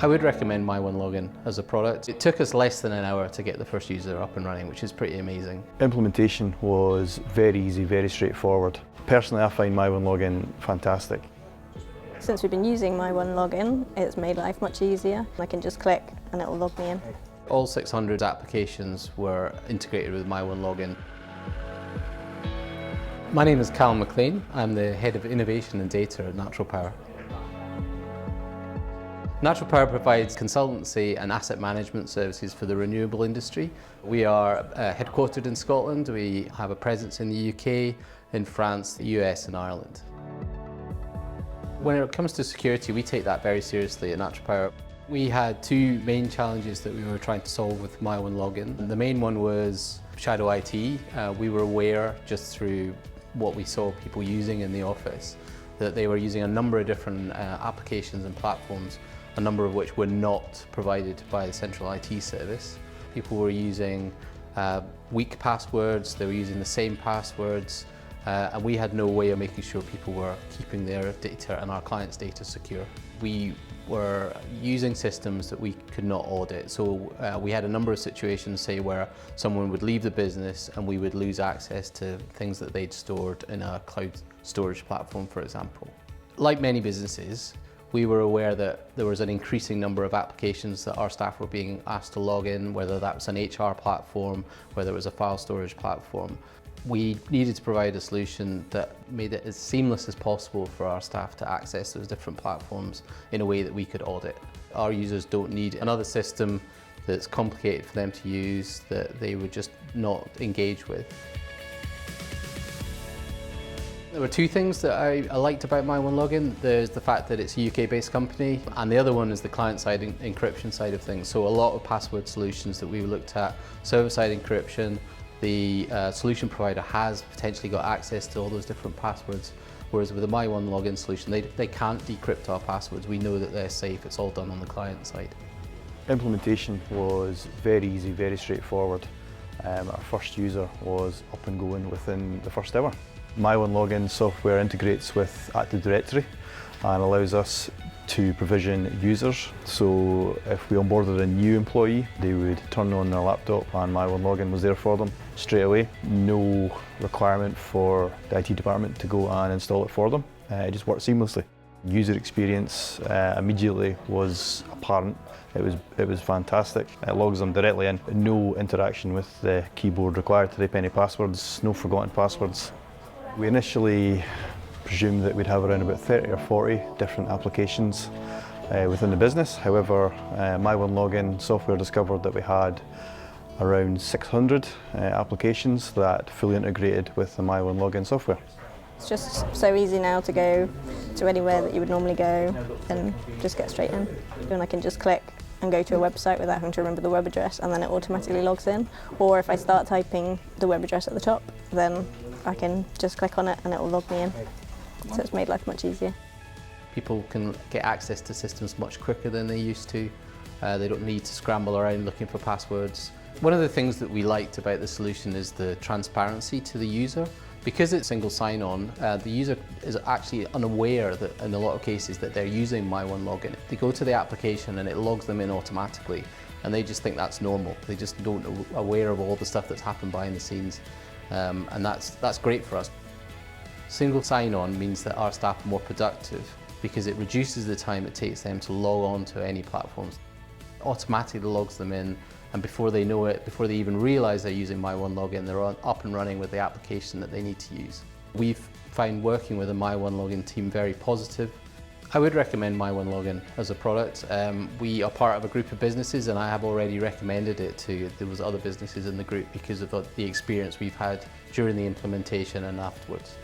I would recommend My1Login as a product. It took us less than an hour to get the first user up and running, which is pretty amazing. Implementation was very easy, very straightforward. Personally, I find My1Login fantastic. Since we've been using My1Login, it's made life much easier. I can just click and it will log me in. All 600 applications were integrated with My1Login. My name is Callum McLean. I'm the Head of Innovation and Data at Natural Power. Natural Power provides consultancy and asset management services for the renewable industry. We are headquartered in Scotland. We have a presence in the UK, in France, the US and Ireland. When it comes to security, we take that very seriously at Natural Power. We had two main challenges that we were trying to solve with My1Login. The main one was shadow IT. We were aware, just through what we saw people using in the office, that they were using a number of different applications and platforms, a number of which were not provided by the central IT service. People were using weak passwords, they were using the same passwords, and we had no way of making sure people were keeping their data and our clients' data secure. We were using systems that we could not audit, so we had a number of situations, say, where someone would leave the business and we would lose access to things that they'd stored in a cloud storage platform, for example. Like many businesses, we were aware that there was an increasing number of applications that our staff were being asked to log in, whether that was an HR platform, whether it was a file storage platform. We needed to provide a solution that made it as seamless as possible for our staff to access those different platforms in a way that we could audit. Our users don't need another system that's complicated for them to use, that they would just not engage with. There were two things that I liked about My1Login. There's the fact that it's a UK-based company, and the other one is the client-side encryption side of things. So a lot of password solutions that we looked at, server-side encryption, the solution provider has potentially got access to all those different passwords, whereas with the My1Login solution, they can't decrypt our passwords. We know that they're safe, it's all done on the client side. Implementation was very easy, very straightforward. Our first user was up and going within the first hour. My1Login software integrates with Active Directory and allows us to provision users. So if we onboarded a new employee, they would turn on their laptop and My1Login was there for them straight away. No requirement for the IT department to go and install it for them. It just worked seamlessly. User experience immediately was apparent. It was fantastic. It logs them directly in. No interaction with the keyboard required to type any passwords, no forgotten passwords. We initially presumed that we'd have around about 30 or 40 different applications within the business. However, My1Login software discovered that we had around 600 applications that fully integrated with the My1Login software. It's just so easy now to go to anywhere that you would normally go and just get straight in. And I can just click and go to a website without having to remember the web address, and then it automatically logs in. Or if I start typing the web address at the top, then I can just click on it and it will log me in. So it's made life much easier. People can get access to systems much quicker than they used to. They don't need to scramble around looking for passwords. One of the things that we liked about the solution is the transparency to the user. Because it's single sign-on, the user is actually unaware that in a lot of cases that they're using My1Login. They go to the application and it logs them in automatically, and they just think that's normal. They just don't aware of all the stuff that's happened behind the scenes, and that's great for us. Single sign-on means that our staff are more productive because it reduces the time it takes them to log on to any platforms. It automatically logs them in, and before they know it, before they even realise they're using My1Login, they're up and running with the application that they need to use. We've found working with the My1Login team very positive. I would recommend My1Login as a product. We are part of a group of businesses, and I have already recommended it to those other businesses in the group because of the experience we've had during the implementation and afterwards.